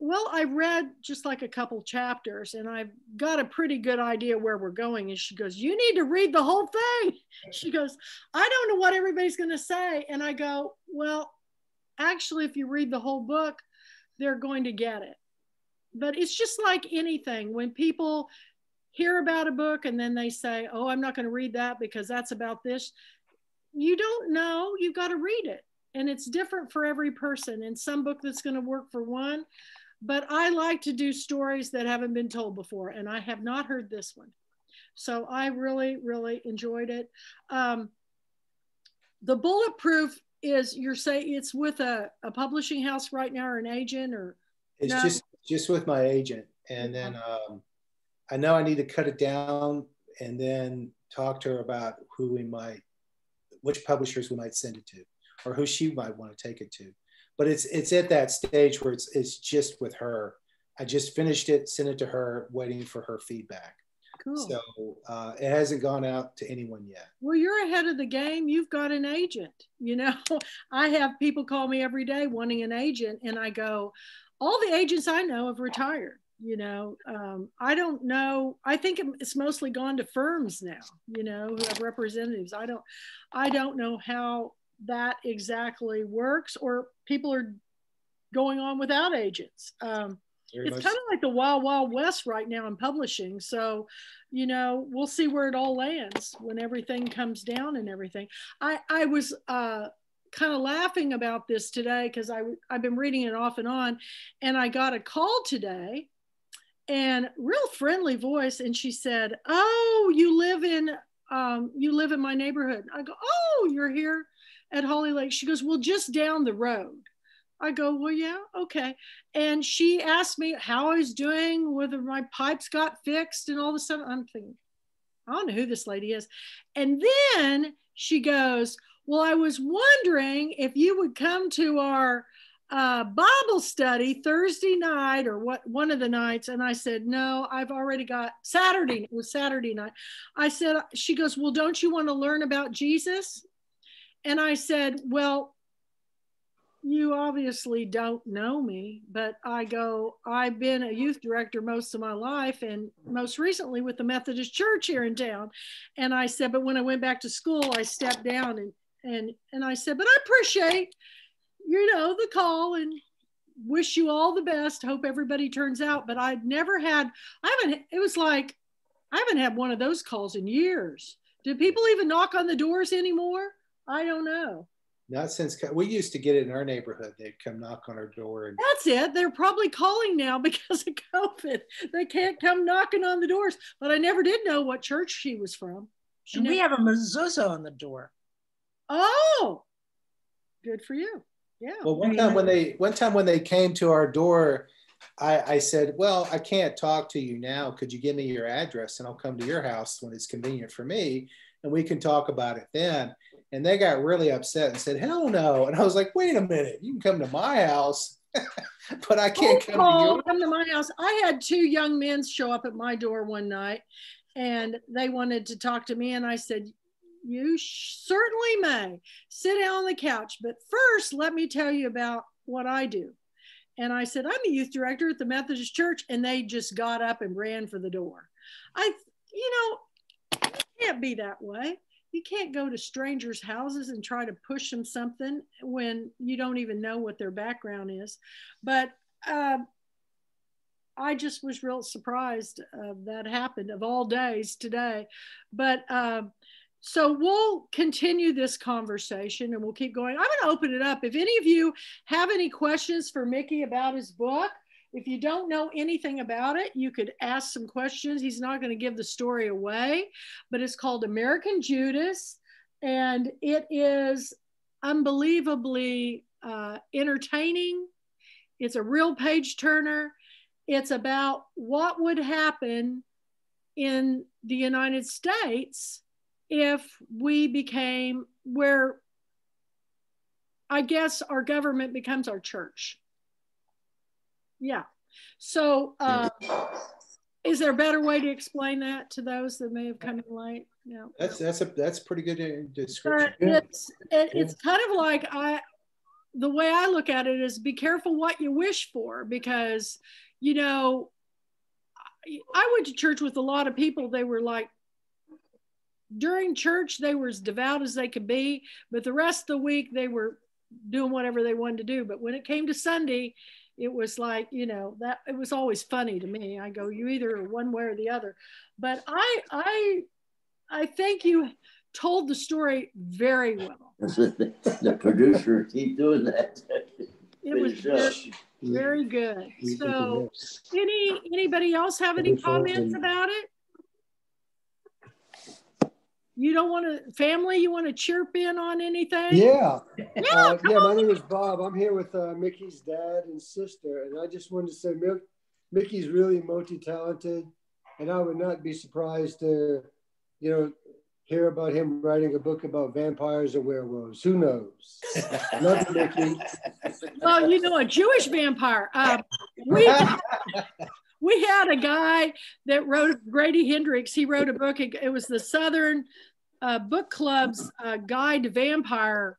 "Well, I read just like a couple chapters and I've got a pretty good idea where we're going." And she goes, "You need to read the whole thing." She goes, "I don't know what everybody's going to say." And I go, "Well, actually, if you read the whole book, they're going to get it." But it's just like anything. When people hear about a book and then they say, "Oh, I'm not going to read that because that's about this." You don't know. You've got to read it. And it's different for every person. And some book that's going to work for one. But I like to do stories that haven't been told before. And I have not heard this one. So I really, really enjoyed it. The Bulletproof is, you're saying it's with a publishing house right now, or an agent, or? It's No? just with my agent. And then I know I need to cut it down and then talk to her about which publishers we might send it to, or who she might want to take it to. But it's at that stage where it's just with her. I just finished it, sent it to her, waiting for her feedback. Cool. So it hasn't gone out to anyone yet. Well, you're ahead of the game. You've got an agent. You know, I have people call me every day wanting an agent, and I go, all the agents I know have retired. You know, I don't know. I think it's mostly gone to firms now, you know, who have representatives. I don't know how that exactly works, or people are going on without agents. It's kind of like the wild, wild west right now in publishing. So, you know, we'll see where it all lands when everything comes down and everything. I was kind of laughing about this today because I've been reading it off and on, and I got a call today, and real friendly voice, and she said, "Oh, you live in my neighborhood." I go, "Oh, you're here at Holly Lake." She goes, "Well, just down the road." I go, "Well, yeah, okay." And she asked me how I was doing, whether my pipes got fixed and all of a sudden I'm thinking, I don't know who this lady is. And then she goes, "Well, I was wondering if you would come to our Bible study Thursday night or one of the nights." And I said, "No, I've already got Saturday." It was Saturday night. I said, she goes, "Well, don't you want to learn about Jesus?" And I said, "Well, you obviously don't know me," but I go, "I've been a youth director most of my life, and most recently with the Methodist Church here in town." And I said, "But when I went back to school, I stepped down." And I said, "But I appreciate, you know, the call and wish you all the best. Hope everybody turns out." But it was like, I haven't had one of those calls in years. Do people even knock on the doors anymore? I don't know. Not since we used to get it in our neighborhood. They'd come knock on our door. And that's it. They're probably calling now because of COVID. They can't come knocking on the doors. But I never did know what church she was from. We have a mezuzah on the door. Oh, good for you. Yeah. Well, one time when they came to our door, I said, "Well, I can't talk to you now. Could you give me your address and I'll come to your house when it's convenient for me, and we can talk about it then." And they got really upset and said, "Hell no." And I was like, "Wait a minute, you can come to my house, but I can't come to yours." Come to my house. I had two young men show up at my door one night, and they wanted to talk to me. And I said, "You certainly may. Sit down on the couch. But first, let me tell you about what I do." And I said, "I'm a youth director at the Methodist Church." And they just got up and ran for the door. You can't be that way. You can't go to strangers' houses and try to push them something when you don't even know what their background is. But I just was real surprised that happened, of all days today. But so we'll continue this conversation and we'll keep going. I'm going to open it up. If any of you have any questions for Mickey about his book, if you don't know anything about it, you could ask some questions. He's not going to give the story away, but it's called American Judas, and it is unbelievably entertaining. It's a real page turner. It's about what would happen in the United States if we became where, I guess, our government becomes our church. Yeah. So is there a better way to explain that to those that may have come in late? Yeah. That's pretty good description. It's kind of like the way I look at it is, be careful what you wish for, because, you know, I went to church with a lot of people. They were like, during church, they were as devout as they could be, but the rest of the week they were doing whatever they wanted to do. But when it came to Sunday, it was like, you know, that it was always funny to me. I go, you either one way or the other. But I think you told the story very well. The producer keep doing that. It was very good. So anybody else have any comments about it? You don't want to, family, you want to chirp in on anything? Yeah. My name is Bob. I'm here with Mickey's dad and sister. And I just wanted to say, Mickey's really multi-talented. And I would not be surprised to, hear about him writing a book about vampires or werewolves. Who knows? Love you, Mickey. Well, a Jewish vampire. We had a guy that wrote, Grady Hendrix, he wrote a book. It was the Southern Book Club's guide to vampire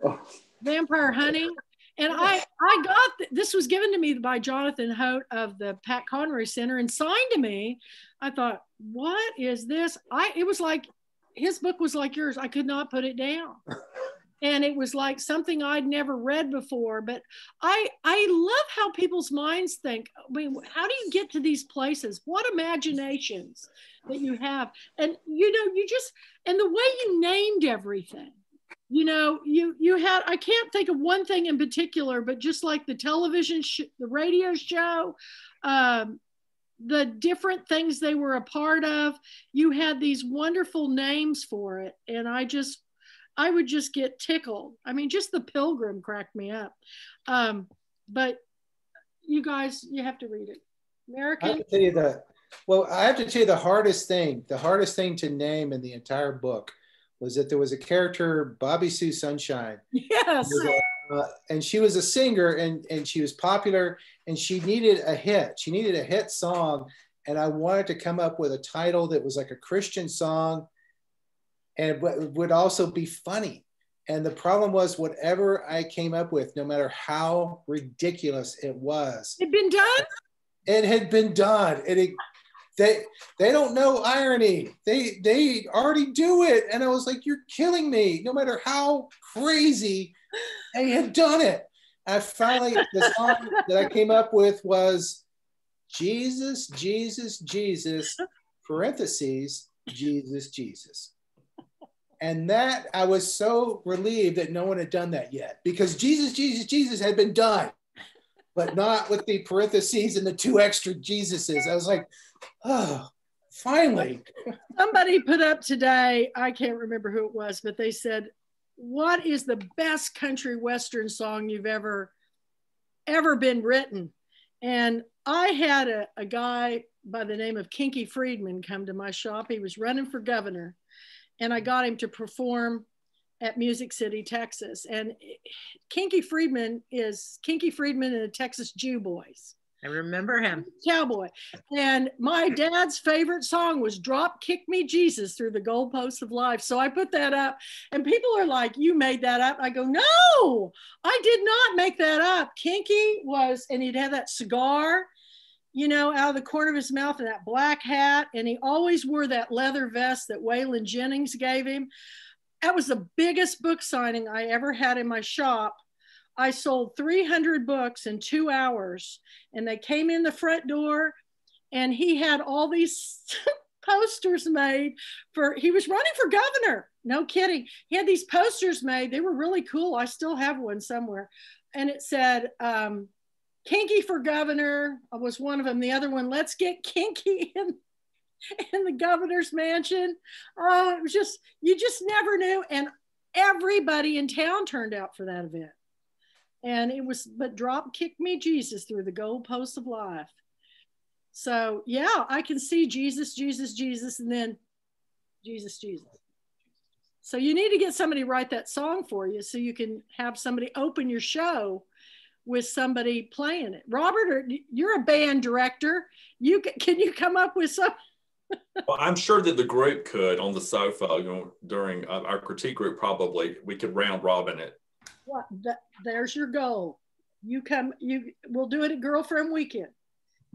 hunting. And I got, this was given to me by Jonathan Hote of the Pat Conroy Center and signed to me. I thought, what is this? It was like, his book was like yours. I could not put it down. And it was like something I'd never read before. But I love how people's minds think. I mean, how do you get to these places? What imaginations that you have? And, you know, you just, and the way you named everything. You know, you had, I can't think of one thing in particular, but just like the television, the radio show, the different things they were a part of, you had these wonderful names for it. And I would just get tickled. I mean, just The Pilgrim cracked me up. But you guys, you have to read it. American. I have to tell you I have to tell you the hardest thing to name in the entire book was that there was a character, Bobby Sue Sunshine. Yes. And she was a singer and she was popular and she needed a hit. She needed a hit song. And I wanted to come up with a title that was like a Christian song and would also be funny. And the problem was whatever I came up with, no matter how ridiculous it was. It'd been done? It had been done. They don't know irony. They already do it. And I was like, you're killing me. No matter how crazy they had done it. I finally, the song that I came up with was Jesus, Jesus, Jesus, parentheses, Jesus, Jesus. And that, I was so relieved that no one had done that yet because Jesus, Jesus, Jesus had been done, but not with the parentheses and the 2 extra Jesuses. I was like, oh, finally. Somebody put up today, I can't remember who it was, but they said, what is the best country western song you've ever been written? And I had a guy by the name of Kinky Friedman come to my shop. He was running for governor and I got him to perform at Music City, Texas. And Kinky Friedman and the Texas Jew Boys. I remember him. Cowboy. And my dad's favorite song was Drop Kick Me Jesus Through the Goalposts of Life. So I put that up and people are like, you made that up. I go, no, I did not make that up. Kinky was, and he'd have that cigar, you know, out of the corner of his mouth and that black hat. And he always wore that leather vest that Waylon Jennings gave him. That was the biggest book signing I ever had in my shop. I sold 300 books in 2 hours and they came in the front door and he had all these posters made he was running for governor. No kidding. He had these posters made. They were really cool. I still have one somewhere. And it said, Kinky for governor was one of them. The other one, let's get kinky in the governor's mansion. Oh, it was just, you just never knew. And everybody in town turned out for that event. And it was, but drop kick me Jesus through the goalposts of life. So yeah, I can see Jesus, Jesus, Jesus, and then Jesus, Jesus. So you need to get somebody to write that song for you so you can have somebody open your show with somebody playing it. Robert, you're a band director. Can you come up with some? Well, I'm sure that the group could on the sofa, you know, during our critique group, probably we could round robin it. Well, there's your goal. We'll do it at Girlfriend Weekend.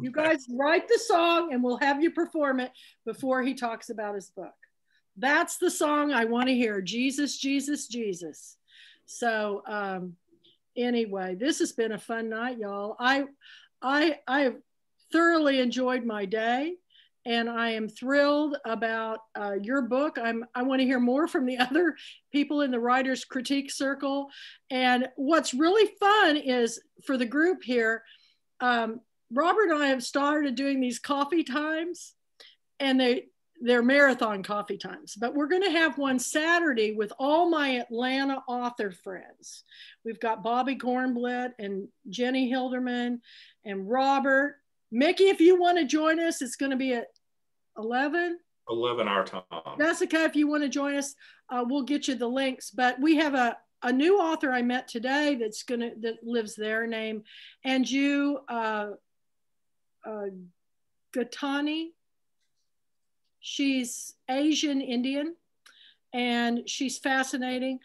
You guys write the song and we'll have you perform it before he talks about his book. That's the song I want to hear. Jesus, Jesus, Jesus. So anyway, this has been a fun night, y'all. I have thoroughly enjoyed my day. And I am thrilled about your book. I want to hear more from the other people in the Writers Critique Circle. And what's really fun is for the group here, Robert and I have started doing these coffee times, and they're marathon coffee times. But we're going to have one Saturday with all my Atlanta author friends. We've got Bobby Kornblatt and Jenny Hilderman and Robert. Mickey, if you want to join us, it's going to be at 11 our time. Jessica, if you want to join us, we'll get you the links. But we have a new author I met today that lives there named Anju Gatani. She's Asian Indian, and she's fascinating.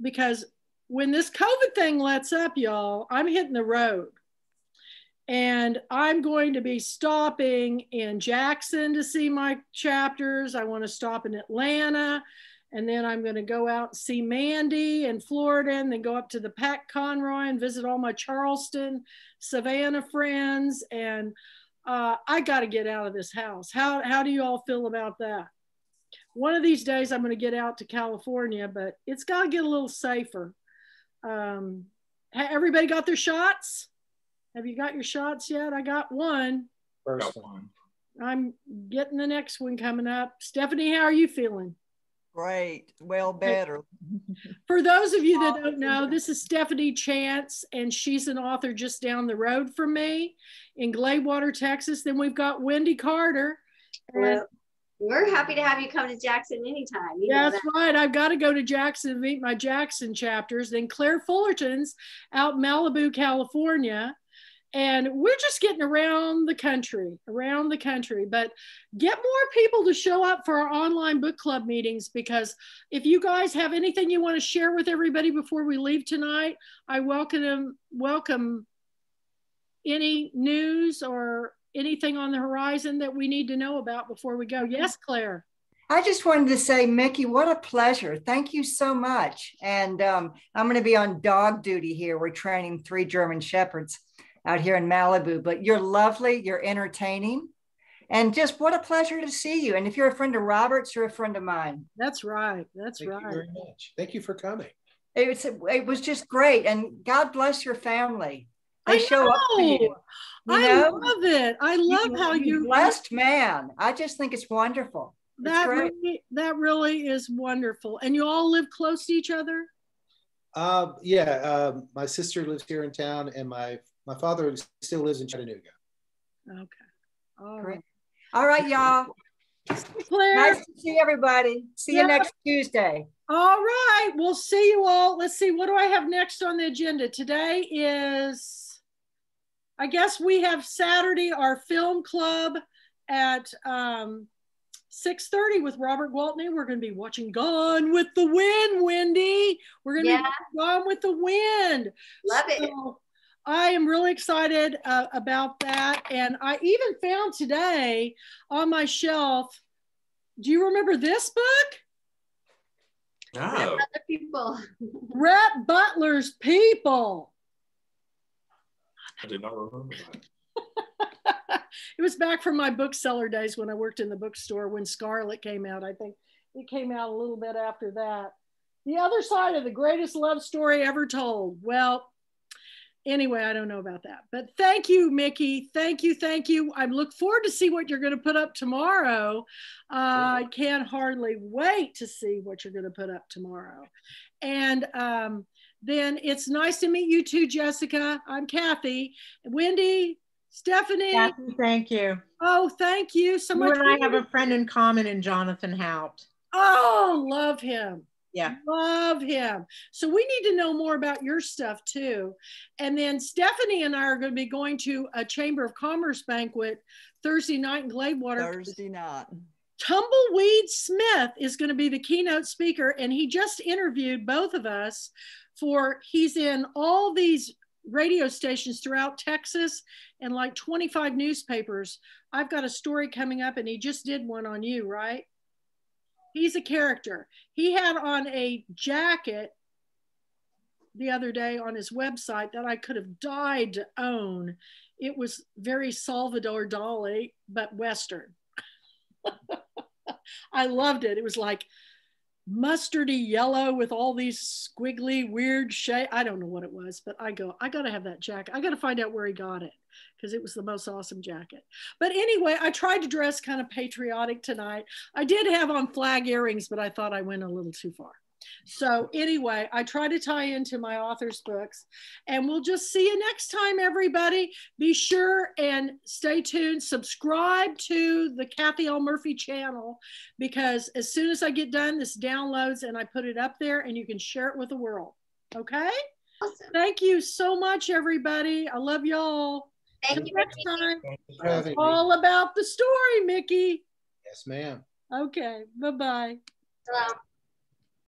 Because when this COVID thing lets up, y'all, I'm hitting the road. And I'm going to be stopping in Jackson to see my chapters. I want to stop in Atlanta. And then I'm going to go out and see Mandy in Florida, and then go up to the Pat Conroy and visit all my Charleston, Savannah friends. And I got to get out of this house. How do you all feel about that? One of these days I'm going to get out to California, but it's got to get a little safer. Everybody got their shots? Have you got your shots yet? I got one. First one. I'm getting the next one coming up. Stephanie, how are you feeling? Great. Well, better. For those of you that don't know, this is Stephanie Chance, and she's an author just down the road from me in Gladewater, Texas. Then we've got Wendy Carter. Well, we're happy to have you come to Jackson anytime. That's right. I've got to go to Jackson to meet my Jackson chapters. Then Claire Fullerton's out in Malibu, California. And we're just getting around the country. But get more people to show up for our online book club meetings, because if you guys have anything you want to share with everybody before we leave tonight, I welcome any news or anything on the horizon that we need to know about before we go. Yes, Claire. I just wanted to say, Mickey, what a pleasure. Thank you so much. And I'm going to be on dog duty here. We're training 3 German Shepherds out here in Malibu, but you're lovely, you're entertaining, and just what a pleasure to see you. And if you're a friend of Robert's, you're a friend of mine. That's right. Thank you very much. Thank you for coming. It was just great, and God bless your family. They show up for you. I love it. I love how you're blessed man. I just think it's wonderful. That really is wonderful. And you all live close to each other? My sister lives here in town, and my father still lives in Chattanooga. Okay. All right, y'all. Claire. Nice to see everybody. See you next Tuesday. All right. We'll see you all. Let's see. What do I have next on the agenda? Today is, I guess we have Saturday, our film club at 6:30 with Robert Gwaltney. We're going to be watching Gone with the Wind, Wendy. We're going to be Gone with the Wind. Love it. I am really excited about that. And I even found today on my shelf, do you remember this book? No. Other people. Rhett Butler's People. I did not remember that. It was back from my bookseller days when I worked in the bookstore when Scarlet came out. I think it came out a little bit after that. The Other Side of the Greatest Love Story Ever Told. Well, anyway, I don't know about that. But thank you, Mickey. Thank you. I look forward to see what you're going to put up tomorrow. I can't hardly wait to see what you're going to put up tomorrow. And then it's nice to meet you too, Jessica. I'm Kathy. Wendy, Stephanie. Kathy, thank you. Oh, thank you so much. You and I have a friend in common in Jonathan Haupt. Oh, love him. Yeah. Love him. So we need to know more about your stuff too. And then Stephanie and I are going to be going to a Chamber of Commerce banquet Thursday night in Gladewater. Thursday night. Tumbleweed Smith is going to be the keynote speaker, and he just interviewed both of us he's in all these radio stations throughout Texas and like 25 newspapers. I've got a story coming up, and he just did one on you, right? He's a character. He had on a jacket the other day on his website that I could have died to own. It was very Salvador Dali, but Western. I loved it. It was like mustardy yellow with all these squiggly weird shapes. I don't know what it was, but I got to have that jacket. I got to find out where he got it because it was the most awesome jacket. But anyway, I tried to dress kind of patriotic tonight. I did have on flag earrings, but I thought I went a little too far. So anyway, I try to tie into my author's books, and we'll just see you next time, everybody. Be sure and stay tuned. Subscribe to the Kathy L. Murphy channel, because as soon as I get done, this downloads and I put it up there and you can share it with the world. Okay? Awesome. Thank you so much, everybody. I love y'all. Thank you. Next time, for having me. all about the story, Mickey. Yes, ma'am. Okay, bye-bye. Hello.